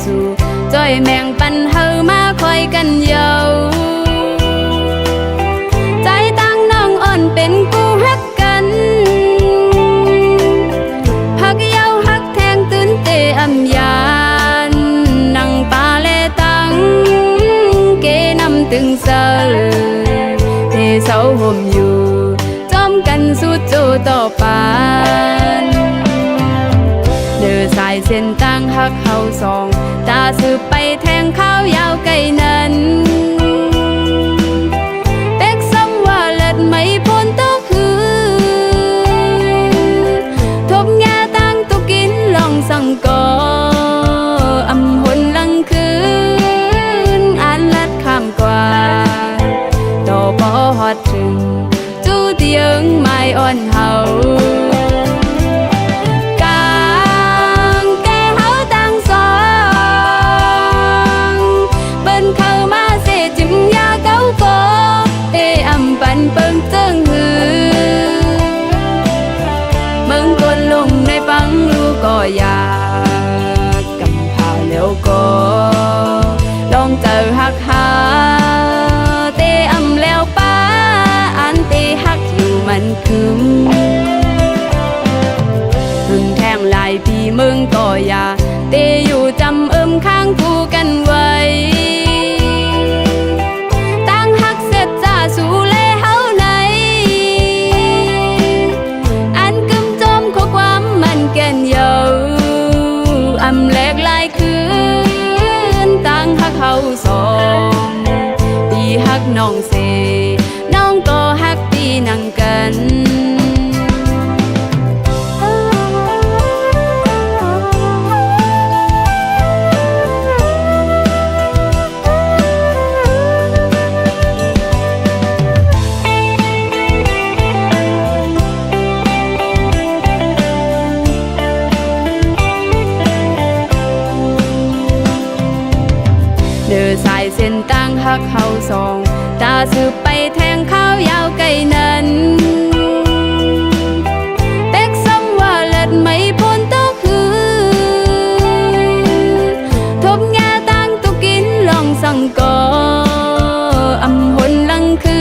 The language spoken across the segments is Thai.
ซูจอยแมงปันเฮามาคอยกันเยาใจตั้งน้องอ่อนเป็นกูฮักกันฮักเยาฮักแทงตื่นเตอำยานนังปาเลตังเกนำตึงเซอเทเสาห่มอยู่จอมกันสู้โจต่อปานเดินสายเส้นตั้งฮักเฮาสองตาสืบไปแทงข้าวยาวไกลนั้นเป็กซ้ำว่าเลิศไม่พ้นตัวคือทบแง่ตั้งตุกินลองสั่งก่ออำหนลังคืนอ่านลัดข้ามกว่าต่อพอฮอดถึงจู้เตียงไม้อ่อนเฮาปันเปิงเจิ้งหือมึงกดลงในฟังลูกก็อยากกำพาแล้วก็ลองเจอฮักหาเตอำแล้วป้าอันเตฮักอยู่มันคืมมึงแทงลายพี่มึงก็อยากเตอยู่จำข้างคู่กันไว้ตั้งฮักเสร็จจ้าสู่แหลกลายคืนตั้งฮักเฮาสองปีฮักน้องเสน้องก็ฮักปีนั่งกันเดินสายเส้นตั้งฮักเฮาสองตาสืบไปแทงข้าวยาวไกลนั้นเป็กซ้ำว่าเลิศไม่พ้นตัวคือทบแง่ตั้งตุกินลองสั่งก่ออำหนลังคื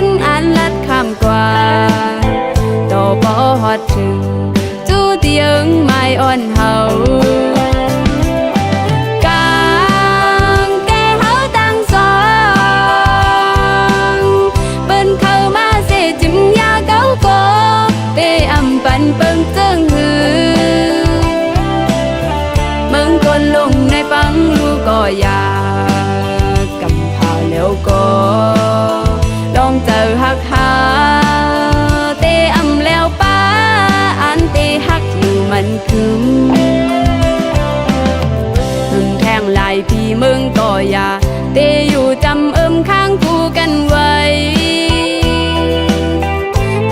นอ่านลัดข้ามกว่าต่อพอฮอดถึงจู้เตียงไม้อ่อนเฮาปันเปิงเจิ้งหือมึงกดลงในฟังลูกก็อยากกำพาแล้วก็ลองเจอฮักหาเตอำแล้วป้าอันเตฮักอยู่มันคืมมึงแทงลายพี่มึงก็อยากเตอยู่จำข้างคู่กันไว้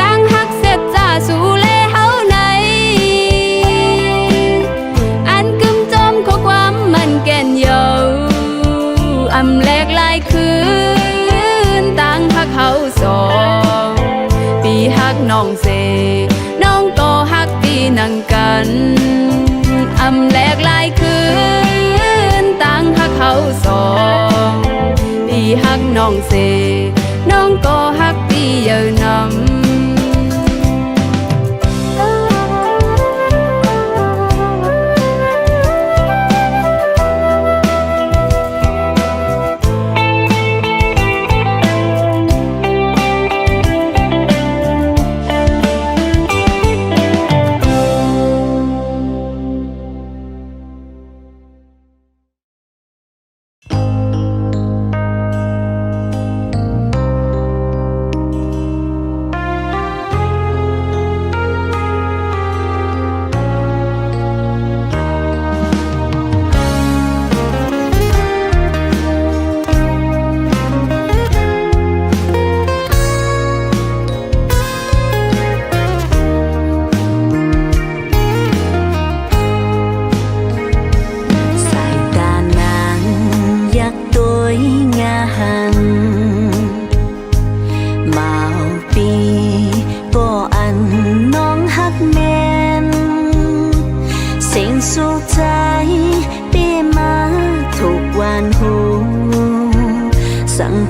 ตั้งฮักเสร็จจ้าสู่อำแหลกลายคืนตั้งฮักเฮาสองปีฮักน้องเสน้องก็ฮักปีนั่งกันอำแหลกลายคืนตั้งฮักเฮาสองปีฮักน้องเสน้องก็ฮักปีเยอะนำ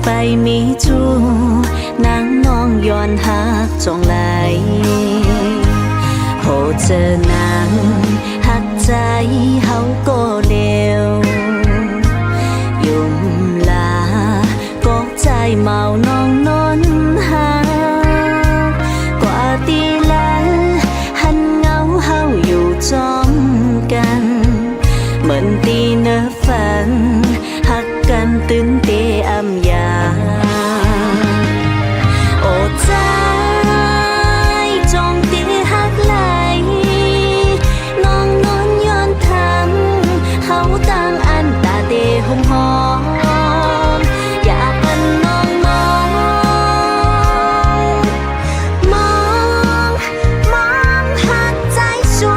ไปมีจูนางน้องย้อนหักจองไหลโหเจอนางหักใจเฮาก็เลวยุ่มลาก็ใจเมาน้องนอนหากว่าตีลันหันเงาเฮาอยู่จอมกันเหมือนตีเนื้อฝันหักกันตื่นเตอำยาโอ้ใจจองตีหักไหลน้องนอนย้อนทำเฮาตั้งอันตาเตหอมหอมอยากเป็นน้องมองมองมองหักใจสู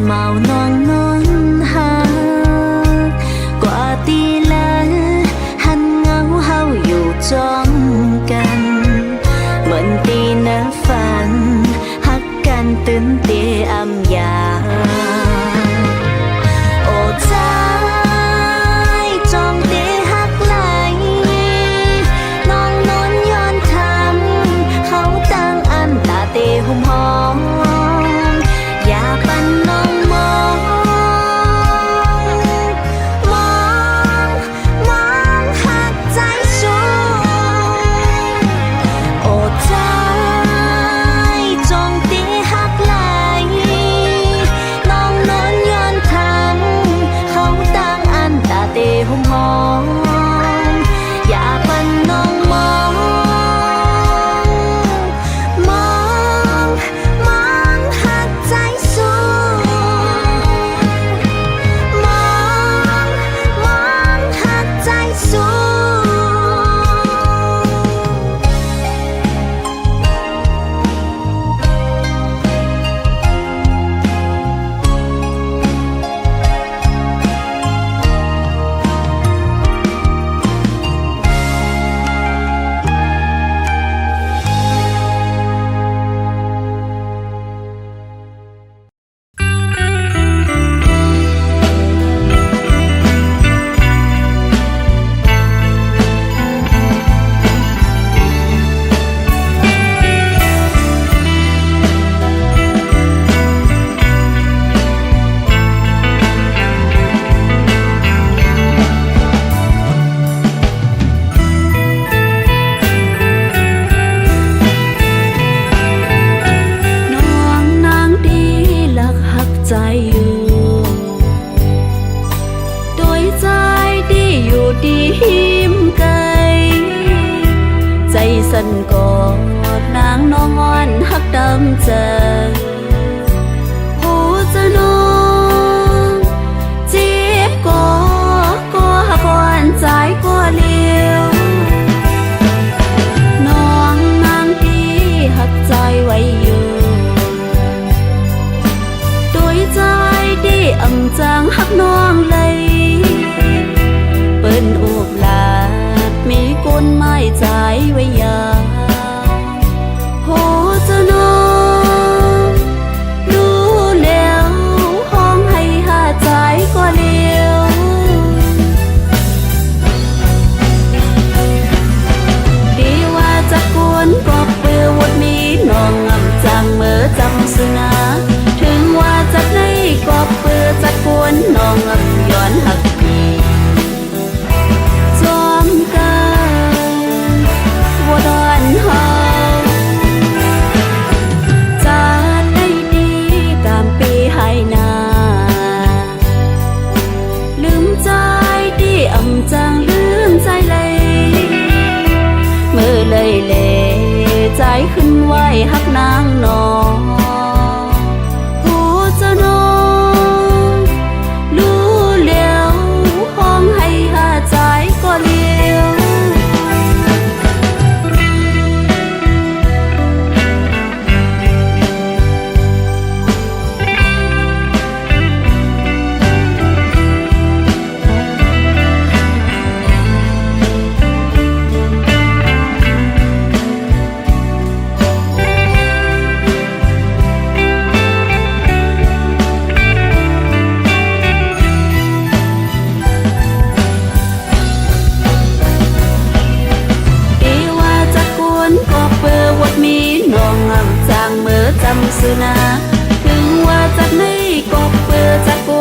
เมาน้องนอนหากว่าตีลันหันเงาเฮาอยู่จอมกันเหมือนตีเนื้อฝันหักกันตื่นเตอำยาโอ้ใจจอมเตหักไหลน้องนอนย้อนทำเขาตั้งอันตาเตหุ่มหอมอยากปันน้องมองหักใจสูโอ้ใจจงตีหักไหลน้องนอนย้อนทำเขาตั้งอันตาเตหุ่มหอมอยากปันน้องมองหักใจสูมองหักใจสูสันกอดนางนอนหักดำใจผู้จะนองเจ็บก็หักอ่อนใจก็เลี้ยวน้องนางที่หักใจไว้อยู่โดยใจที่อำจางหักน้องเลยเปิ้นอุบลาดมีก้นไม้ใจไว้ยาโหจะนองดูแล้วห้องให้หาใจก็เลี้ยวดีว่าจะกวนก็เปื้อวดมีน้องอำจังเมื่อจำสุนาถึงว่าจะได้ก็เปื้อจะกวนน้องอำย้อนหัก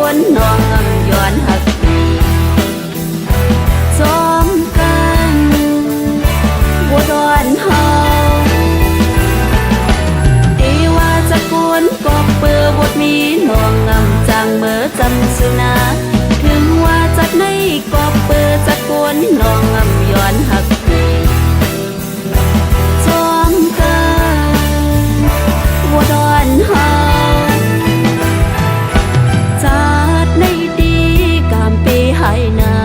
วนน้องย้อนหักสมกันบ่ดอนเฮาดีว่าจะกวนกอกเปือบทมีน้องงำจังเมื่อจำสุนาถึงว่าจัดในกอกเปือจะกวนน้องงำย้อนหักสมกันบ่ดอนเฮาจัดในดีกามปีให้นา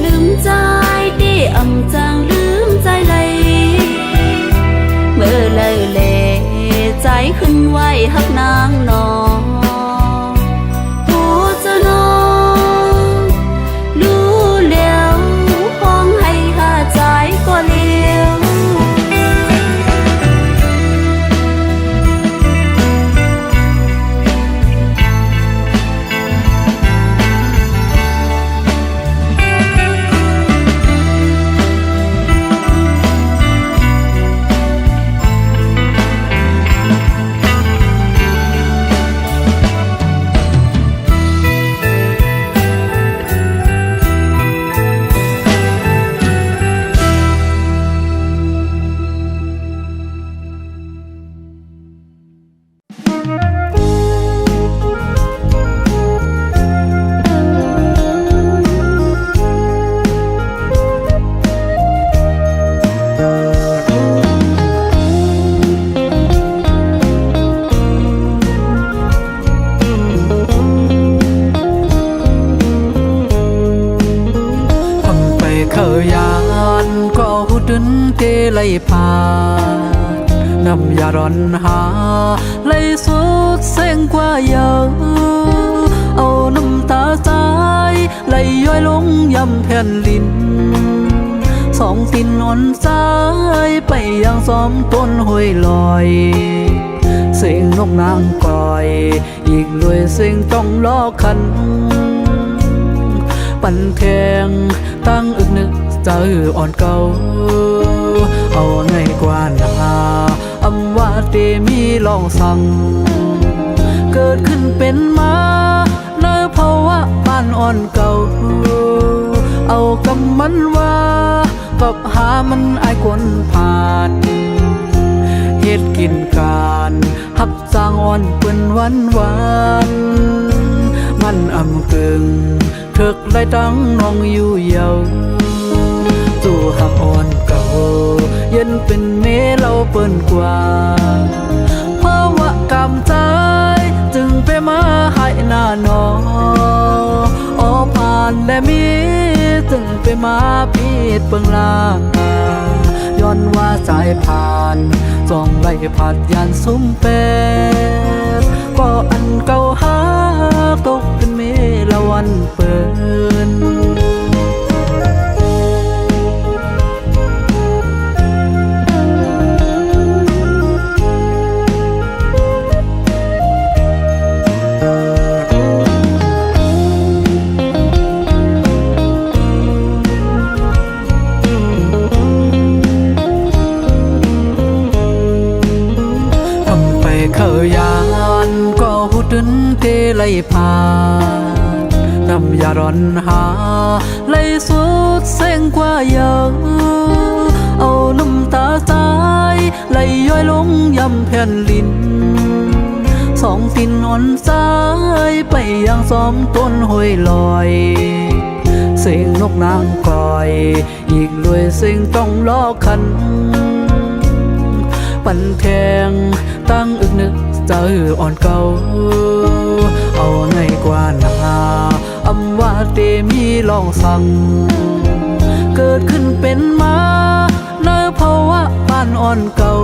ลืมใจดีอำจังลืมใจเลยเมื่อเลยเลใจขึ้นไว้หักนางนองผู้จะนองรู้แล้วห้องให้หาใจก็เลี้ยวไล่พานำยาร้อนหาไล่สุดเส้งกว่าเยอะเอาน้ำตาใจไล่ย้อยลงยำแผ่นดินสองตินนอนใจไปยังซ้อมต้นห้วยลอยเสียงนกนางก่อยอีกด้วยเสียงต้องล้อคันปั่นแทงตั้งอึกนึกเจออ่อนเก่าเอาในกว่านาอำว่าเตมีลองสั่งเกิดขึ้นเป็นมาในภาวะบ้านอ่อนเก่าเอากำมันว่ากับหามันอายคนผ่านเฮ็ดกินการหับสร้างอ่อนเปิ้นวันมันอำกึ่งถึกไล่ตั้งน้องอยู่เยาสู่หักอ่อนเก่าเย็นเป็นเมเราเปิ้นกว่าเพราะว่ากำใจจึงไปมาให้หน้าน้องออผ่านและมีจึงไปมาพีดเปิงลาย้อนว่าสายผ่านจ้องไล่ผัดยานซุ้มเป็ดก็อันเก่าหาตกเป็นเมละวันเปินยานก็หุดนเตไล่พานำยาร้อนหาไล่สุดเส้งกว่าเยอะเอาน้ำตาใจไล่ย้อยลงยำแผ่นดินสองตินนอนใจไปยังซ้อมต้นห้วยลอยเสียงนกนางก่อยอีกด้วยเสียงต้องล้อคันปั่นแทงตั้งอึกนึกเจออ่อนเก่าเอาในกว่านาอำว่าเตมีลองสั่งเกิดขึ้นเป็นมาในภาวะบ้านอ่อนเก่า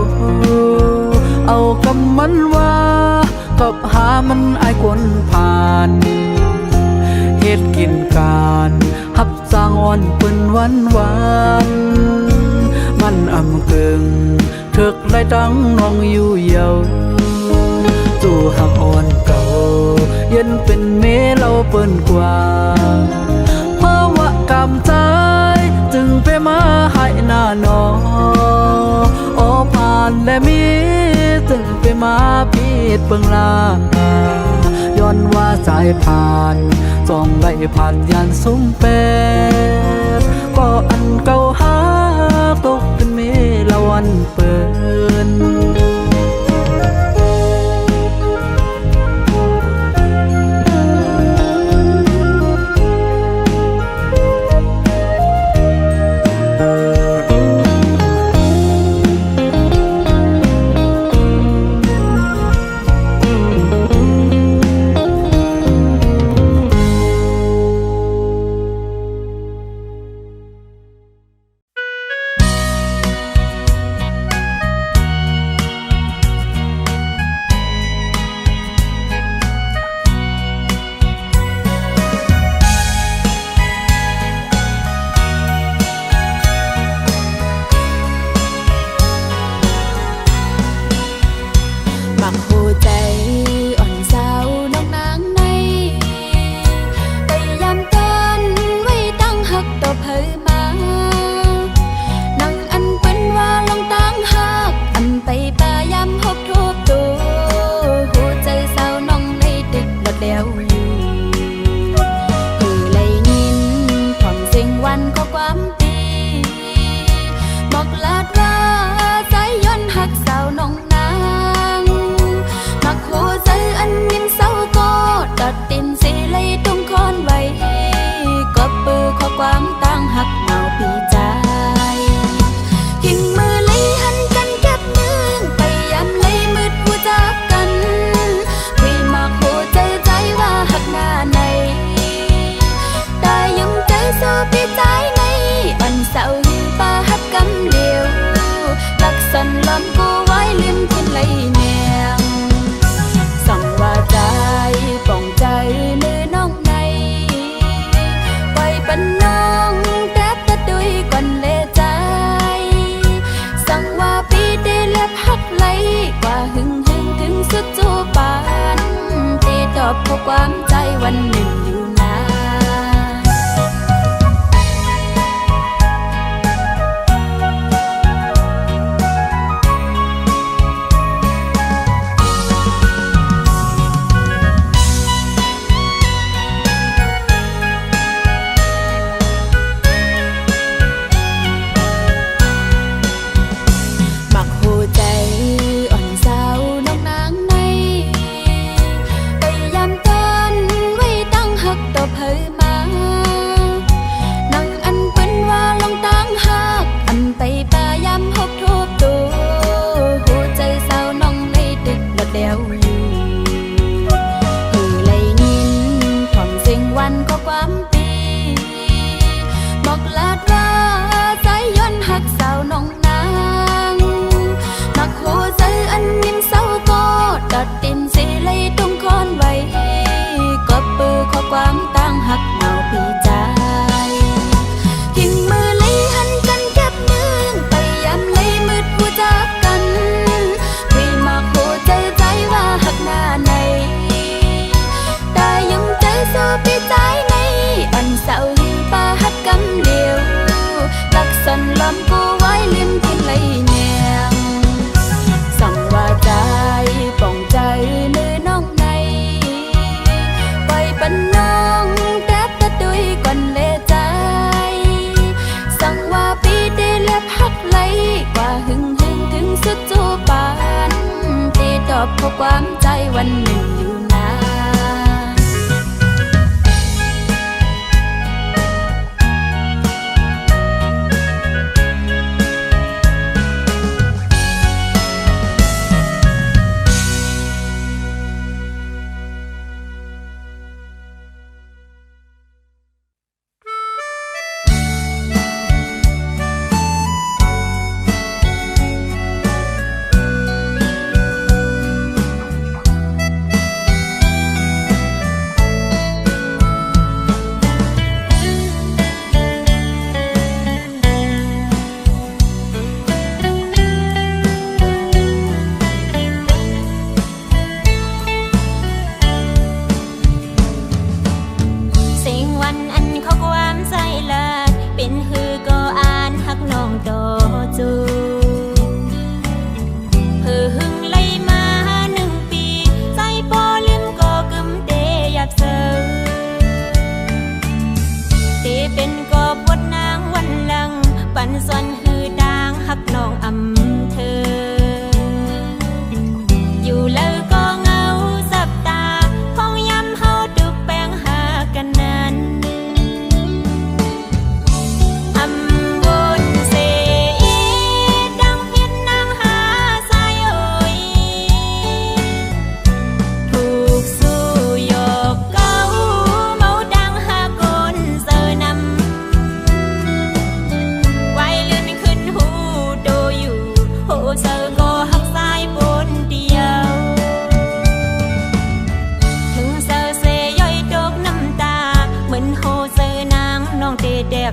เอากำมันว่ากับหามันอายคนผ่านเฮ็ดกินการหับสร้างอ่อนเปิ้นวันมันอำกึ่งถึกไล่ตั้งน้องอยู่เยาสู่หักอ่อนเก่าเย็นเป็นเมเราเปิ้นกว่าเพราะว่ากำใจจึงไปมาให้หน้าน้องออผ่านและมีจึงไปมาพีดเปิงลา ายผ่านส่องไล่ผ่านยันซุ้มแปดก็อันเก่าหาตกเป็นเมละวันเปินมักหัวใจอ่อนสาวน้องนางในพยายามกันไว้ตั้งหักต่อเผยมานังอันเป็นว่าลองตั้งหักอันไปปายามหกทบตัวหัวใจสาวน้องในดึกหลดแล้วอยู่คือเลยยินความเสียงวันก็ความตีบอกลาดว่าใจย้อนหักสาวน้องนางมักหัวใจอันยิ้มเศร้าก็ตัดตินสีเลยตุ้งคอนไว้ก็ปือข้อความตั้งหักเมาปีใจหิงมือเลยหันกันแคบมือไปยามเลยมืดผู้จากกันคุยมากหัวใจใจว่าหักหน้าในแต่ยังใจสู้ปีใจในอันเศร้าหิงป่าหักกำเดียวลักสันลำกูไว้ลืมทิ้งเลยแนงสั่งว่าใจป่องใจมือน้องในไว้ปันน้องแทบตะดุยก่อนเลใจสั่งว่าปีเดเล็บหักไหลกว่าหึงถึงสุดจูปานที่ตอบข้อความใจวันหนึ่งอยู่นานมักหัวใจอ่อนสาวน้องนางในพยายามกันไว้ตั้งหักต่อเผยมานังอันเป็นว่าลองตั้งหักอันไปปายามหกทบตัวหัวใจสาวน้องในดึกหลดแล้วอยู่คือเลยยินความเสียงวันก็ความปีบอกลาดว่าใจย้อนหักสาวน้องนางมักหัวใจอันยิ้มเศร้าก็ตัดตินสีเลยตุ้งคอนไว้ก็ปือข้อความตั้งหักเมาปีใจหิงมือเลยหันกันแคบมือไปยามเลยมืดผู้จากกันคุยมากหัวใจใจว่าหักหน้าในแต่ยังใจสู้ปีใจในอันเศร้าหิงป่าหักกำเดียวลักสันลำกูไว้ลืมทิ้งเลยแนงสั่งว่าใจป่องใจมือน้องในไปปันน้องแทบตะดุยก่อนเลใจสั่งว่าปีเดเล็บหักไหลกว่าหึงถึงสุดจูปานที่ตอบข้อความใจวันหนึ่งอยู่นาน เ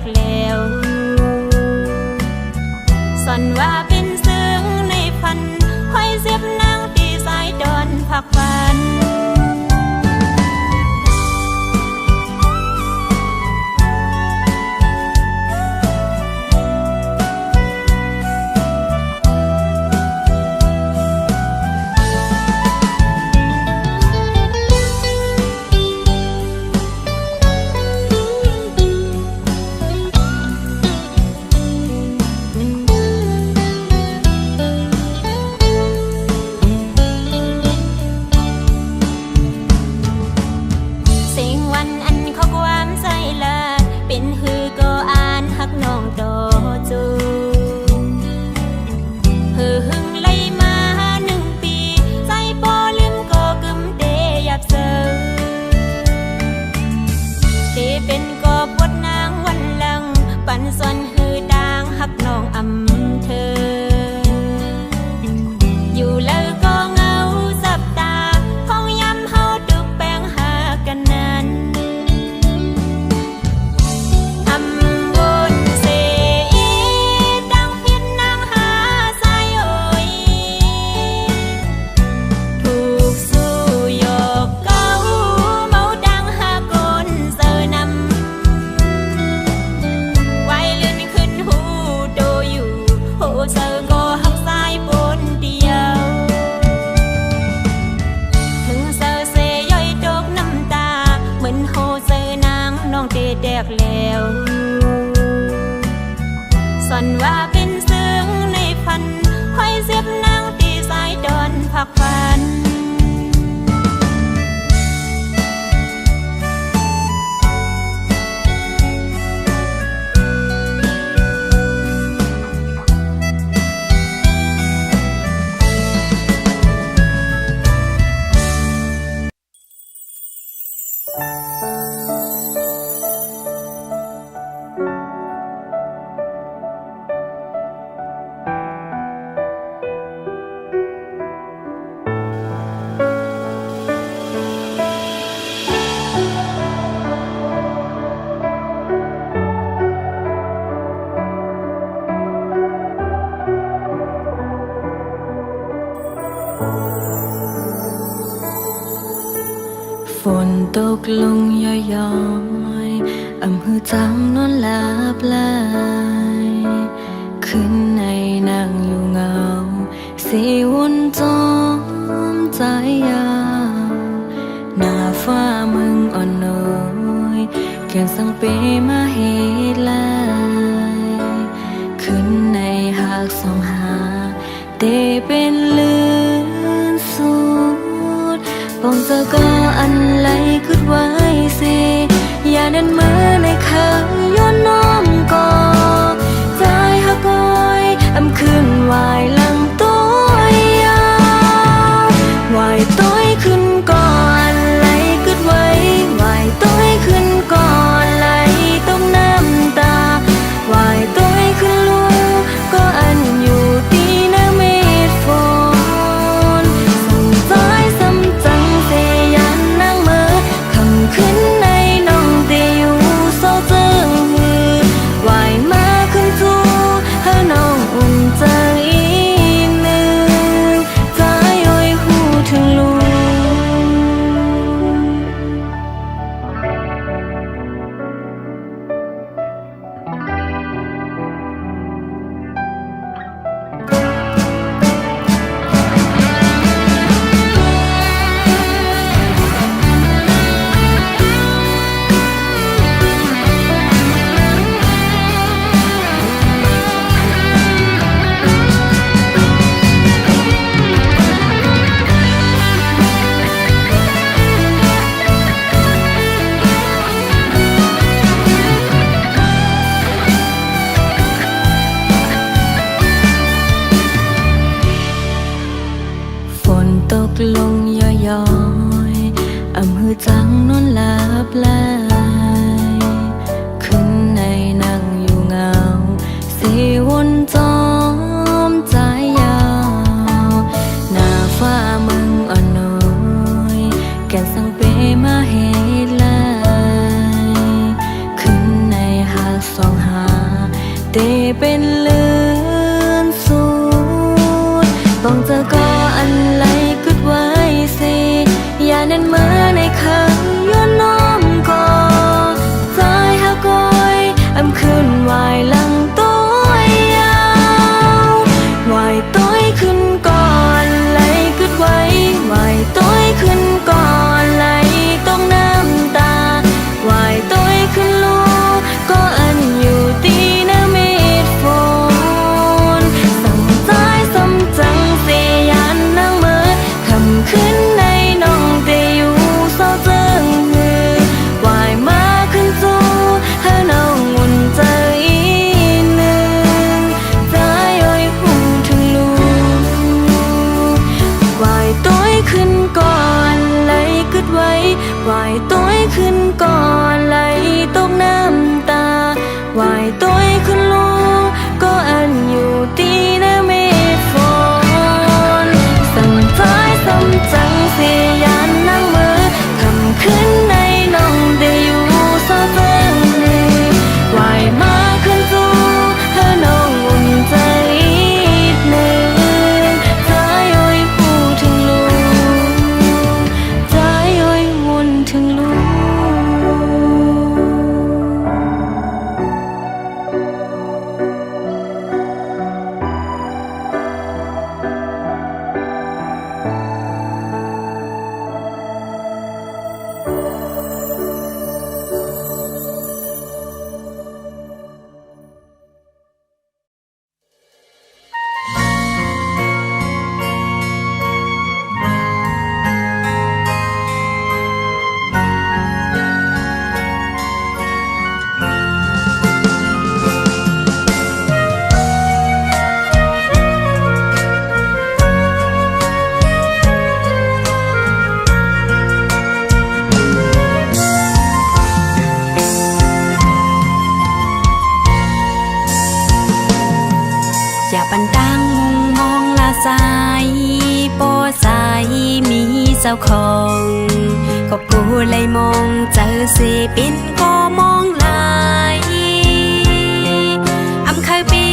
กแล้วสันว่าเป็นซึ้งในพันห้อยเสียบนางตีสายดอนพักฝันแล้วสันว่าเป็นซึ้งในพันห้อยเสียบนางตีสายดอนพักฝันฝนตกลงย้อยๆอำหือจังนอนหลับไหลขึ้นในนั่งอยู่เงาสีวนจอมใจยาวหน้าฟ้ามึงอ่อนน้อยแก้มสังเปมาเหตุลายขึ้นในหากสองหาเตเป็นลื่นสูดปองเจอก็อันไหลขึ้นไว้เสอย่านั้นมือในข้างย้อนน้อมก่อใจหักก้อยอำคืนวายหลังตัวยาววายต้อยขึ้นก่อนไหลขึ้นไว้วายต้อยขึ้นก่อนไหลต้องน้ำตาวายต้อยขึ้นลูกก็อันอยู่ตีน้ำเม็ดฝนส่งใจซ้ำจังเสียยันนั่งเมื่อคำขึ้นในน้องเตอยู่โซเจิงหือวายมาขึ้นจูให้น้องอุ่นใจอีหนึ่งใจโอยหูถึงลูกฝนตกลงย้อยๆอำหือจังนอนหลับไหลขึ้นในนั่งอยู่เงาสีวนจอมใจยาวหน้าฟ้ามึงอ่อนน้อยแก่นสังเปมาเหตุลายขึ้นในหากสอง ขึ้นก่อนไหลตกน้ำตาไหวตัวขึ้นลูกก็อันอยู่ตีนะเมฆฝนสั่งท้ายซ้ำจังเสียยานนั่งมือคำขึ้นในน้องได้อยู่ซอเฟิงไหวมาขึ้นสู่เธอน้องอุ่นใจหนึ่งใจอ้อยพูดถึงลูกใจอ้อยวุ่นถึงลูก ปันดังมุงมองลาสายโปสายมีเจ้าของก็กูเลยมองเจอสิปินก็มองลายอำเคยปี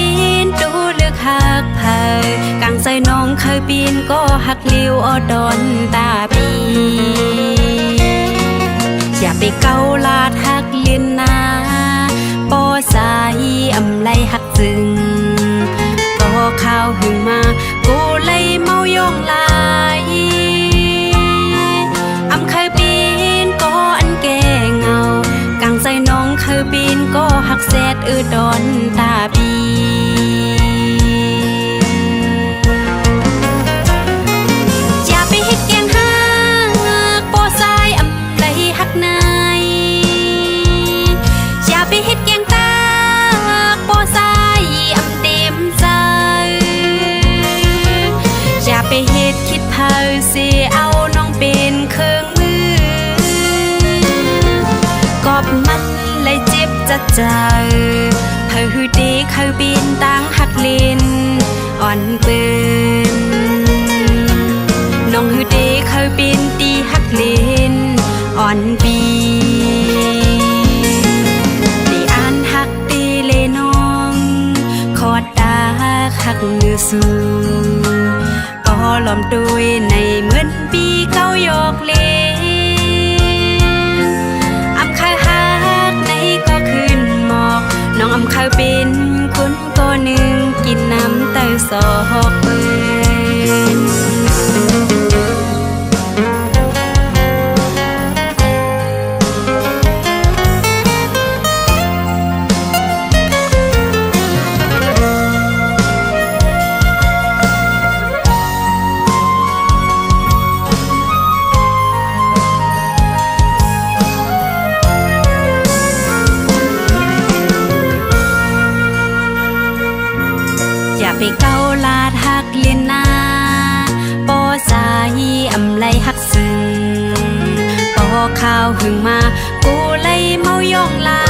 นดูเลือกหักเผยกลางใจน้องเคยปีนก็หักลิ้วอดอนตาปีอย่าไปเกาลาดหักเลียนนาโปสายอำไลหักจึงข้าวหึงมากูเลยเมายองลายอำเคยปีนก็อันแก่เงากลางใจน้องเคยปีนก็หักแซดดอนตาปีอย่าไปเฮ็ดแกงหักโปสายอำไลหักนายอย่าไปเฮ็ดแกงตาโปสายอำเต็มใจอย่าไปเฮ็ดคิดเผาสิเอาน้องเป็นเครื่องมือกอบมันเลยเจ็บจะเจอเผาหือดีเขาบินตั้งหักเลนอ่อนเปืนน้องหือดีเขาบินตีหักเลนอ่อนปีดีอ่านหักตีเลน้องขอดตาหักเนื้อสูล้อมด้วยในเหมือนปีเก้ายอกเลอำเคยหักในก็ขึ้นหมอกน้องอำเคยเป็นคนก็หนึ่งกินน้ำเต้าสอกเปืนไปเกาลาดหักเลียนนาโปสายอำไลหักซึ้งปอข้าวหึงมากูเลยเมายองลา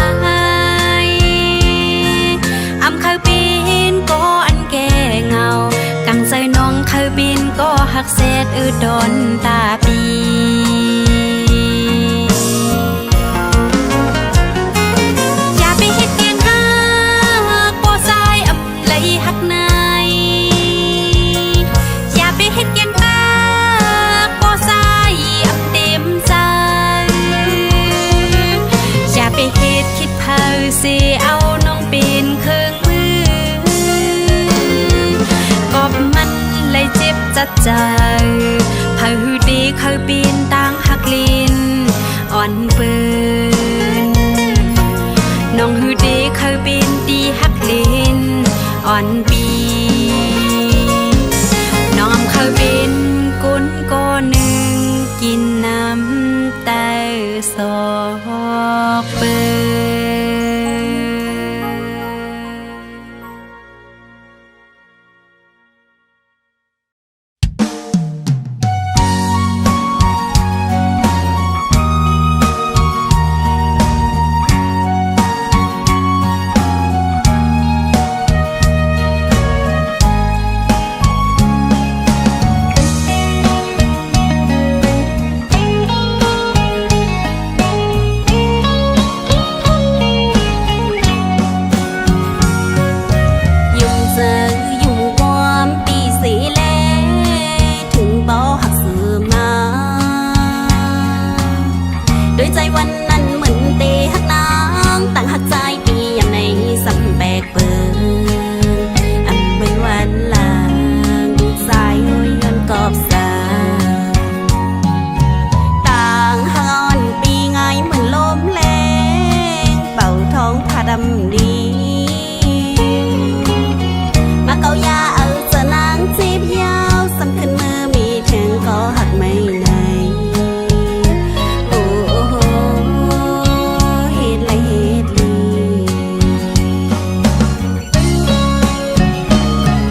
ยอำเคยปีนก็อันแก่เงากังใจน้องเคยบินก็หักแซดดอนตาปีอย่าไปเฮ็ดแกงหักโปสายอำไลหักนาเฮ็ดแกงตาโปสายอำเต็มใจอย่าไปเฮ็ดคิดเผาสิเอาน้องเป็นเครื่องมือกอบมันเลยเจ็บจัดใจเผาหือดีเคยปีนตั้งหักลินอ่อนเปืนน้องหือดีเคยปีนตีหักลินอ่อนปีน้องเคยเป็นกุนก็หนึ่งกินน้ำแต่สอกเปืน ด้วยใจวันนั้นเหมือนเตะหักนางต่างหักใจปีอย่างในสัมแบกเปิดอันเป็นวันลางสายเอ้ยเงินกอบสาต่างหักอ่อนปีไงเหมือนลมแรงเป่าท้องผ้าดำดีมาเกายาเอาเจอนางจีบยาวสำคัญมือมีถึงก็หักไม่ไหนโอ้โหเฮ็ดไรเฮ็ดลี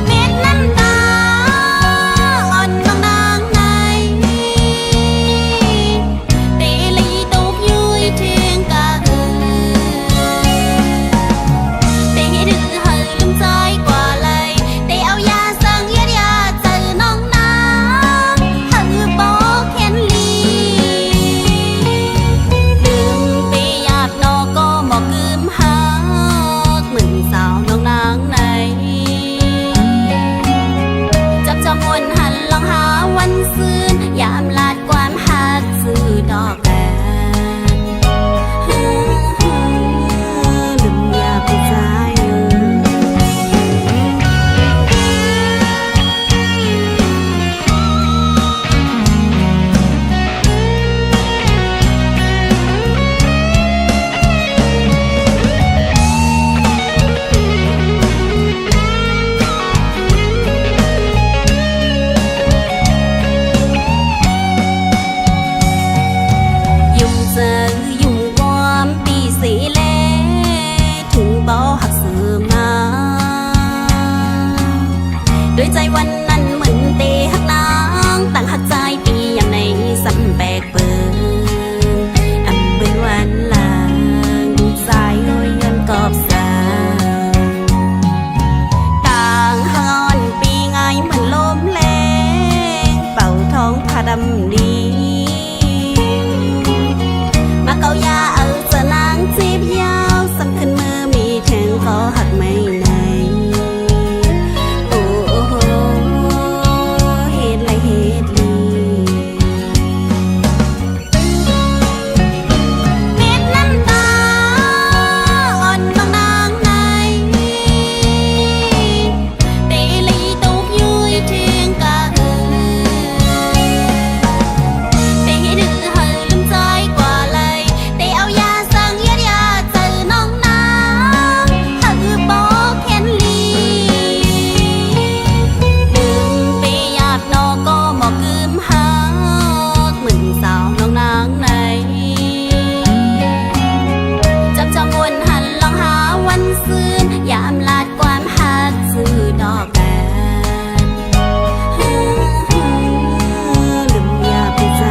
เม็ดน้ำตาอ่อนน้องนางในเตลีตกยุยเทียงกะเตให้ดื้อให้ลืมใจกว่าเลยเตเอายาสั่งยาเจอน้องนางให้บอกเห็นลีลืมไปหยาบนอก็บอกกึมหักเหมือนสาวน้องนางในจับจอมวนหันลองหาวันซื่นยามลาดความหักซื้อดอกแกนลืมยาไปใจยุ่งเจอยุ่งความปีสีเล่ถึงบ่หักเสือมาด้วยใจวันนั้นเหมือนเตะหักนางต่างหักใจปีอย่างในสัมแบกเปิดอันเป็นวันลางสายเอ้ยเงินกอบสาต่างหักอ่อนปีไงเหมือนลมแรงเป่าท้องผ้าดำดีมาเกายาเอาเจอนางจีบยาวสำคัญมือมีถึงก็หักไม่ไหนโอ้โหเฮ็ดไรเฮ็ดลีเม็ดน้ำตาอ่อนน้องนางในเตลีตกยุยเทียงกะเตให้ดื้อให้ลืมใจกว่าเลยเตเอายาสั่งยาเจอน้องนางให้บอกเห็นลีลืมไปหยาบนอก็บอกกึมหักเหมือนสาวน้องนางในจับจอมวนหันลองหาวันซื่นยามลาดความหักซื้อดอกแกนลืมยาไปใจ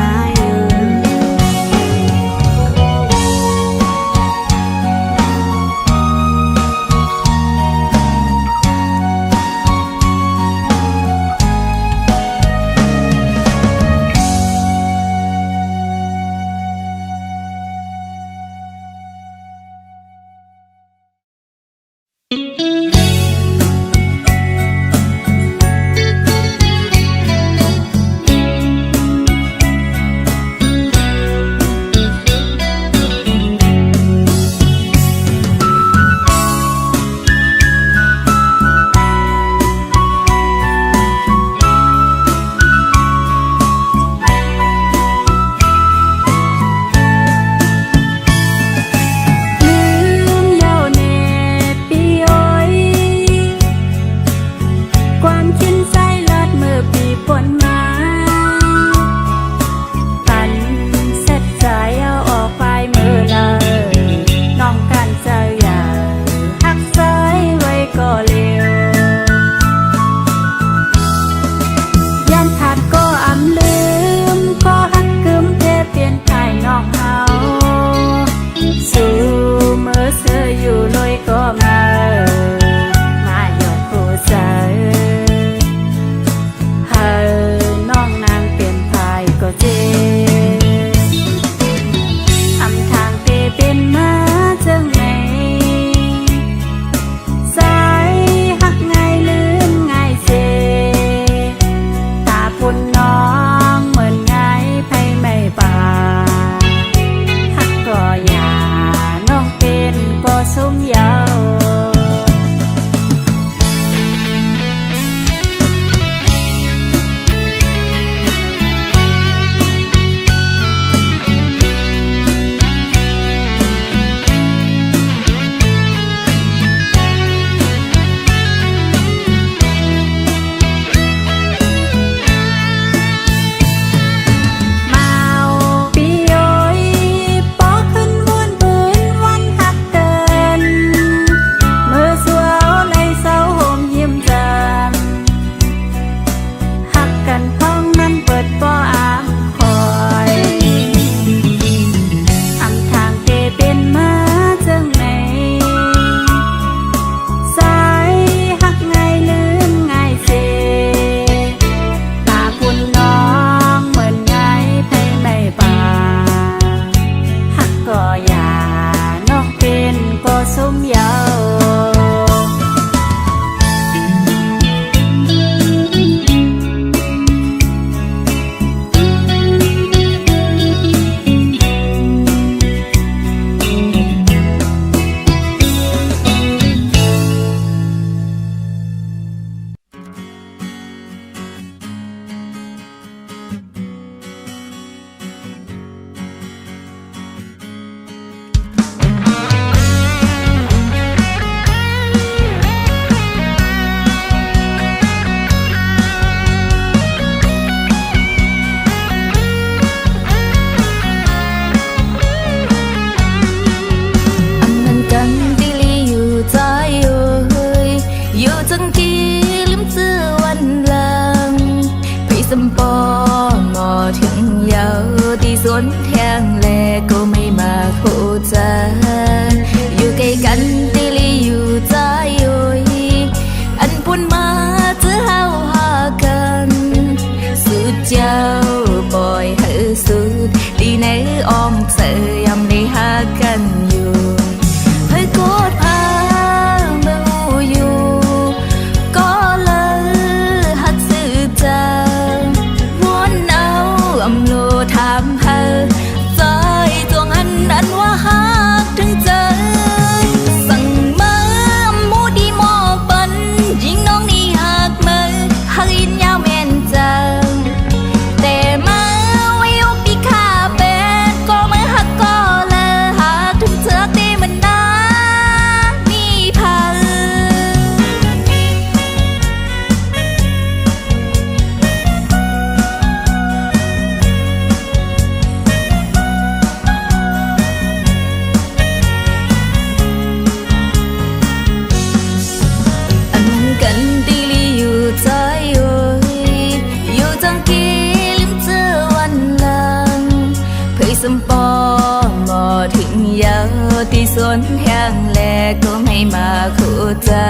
ที่สวนแห่งแลก็ไม่มาคู่เจอ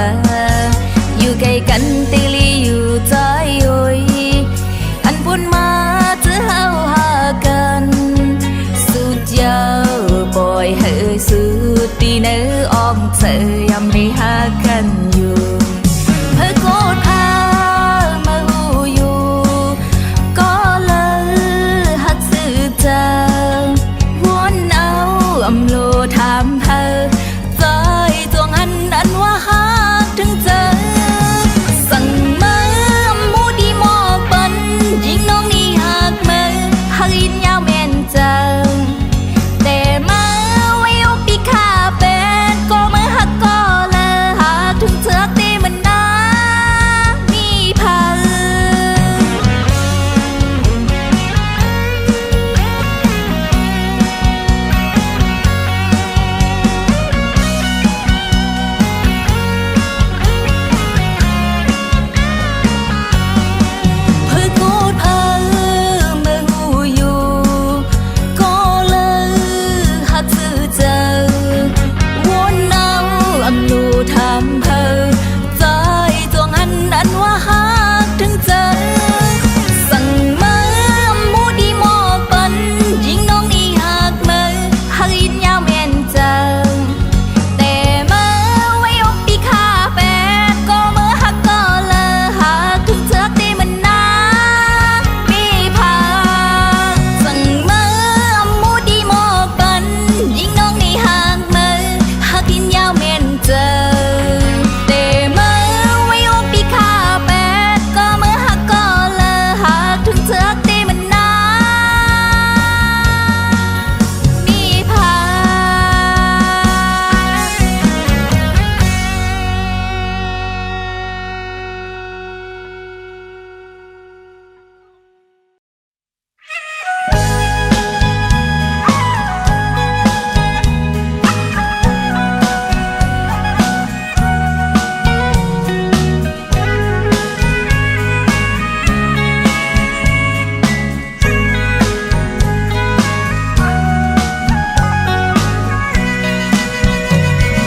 อยู่ใกล้กันตีลีอยู่ใจโอยอันพูดมาจะเฮาหากันสุดยาวปล่อยให้สุดที่เนื้ออ้อมเธอยำไม่หากันอยู่เพื่อโกรธพามาหูอยู่ก็เลยหักสื่อเจอวนเอาอำโลถามเธอใจจวงอันว่าหากถึงเจอสั่งมาหมูดีหมอกปันยิงน้องนี่หากมือหักอินยาวแม่นเจอแต่มาไว้อกปีขาเป็ดก็มือหักก็เลยหากถึงเธอตีมันนามีพันเพื่อกูดเพิ่มเมื่อหูอยู่ก็เลยหักสื่อเจอวนเอาอำลูถามเธอใจจวงอันว่าหากถึงเจอสั่งมาหมูดีหมอกปันยิงน้องนี่หากมือหักอินยาวแม่นเจอแต่มาไว้อกปีขาเป็ดก็มือหักก็เลยหากถึงเธอตีมันนามีพักสั่งมาหมูดีหมอกปันยิงน้องนี่หากมือหักอินยาวแม่นเจอแต่มาไว้อกปีขาเป็ดก็มือหักก็เลยหากถึงเธอตีมันนามีพัก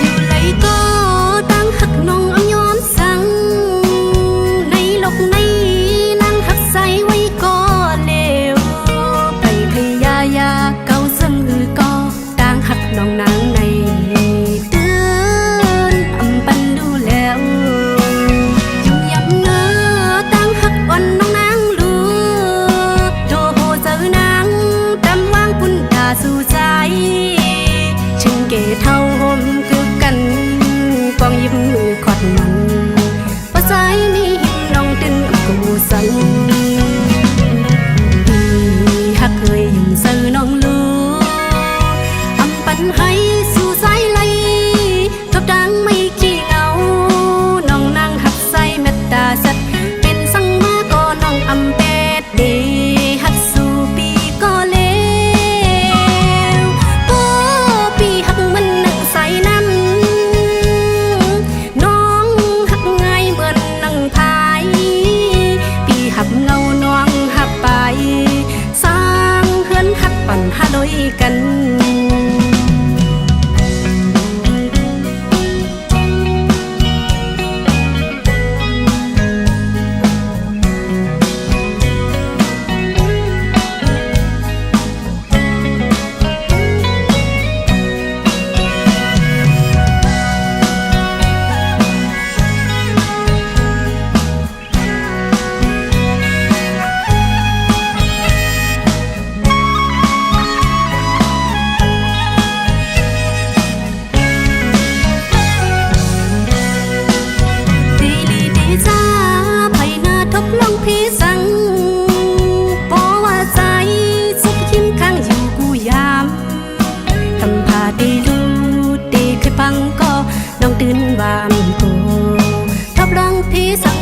อยู่ไหลโตตั้งหักน้องเอาย้อมสั่งในโลกในนั่งหักใส่ไว้ก็เลวไปพยายาเก่าเสมอก็ตั้งหักน้องนางในเตือนอำปันดูแล้วยุ่งยำเงอตั้งหักอ่อนน้องนางลูกโทโหเจอนางตำวางปุ่นตาสู่ใจถึงเกเท่าห่มกึกกันกองยิ้มมือขอดมันภาษามีหินน้องตึนกูสันหักเคยยุ่งซื้อน้องลูกอำปันให้สู่สายไหลทบดังไม่ขี้เหงาน้องนางหักใส่เมตตาสัตว์เป็นสังมาก็น้องอำเป็ดเดหักสู่ปีก็เลวโอ้ปีหักมันนังใส่น้ำน้องหักง่ายเหมือนนังพายปีหักเงาน้องหักไปสร้างเฮือนหักปั่นหาโดยกัน น้องตื่นวามโกทบลองพี่สัก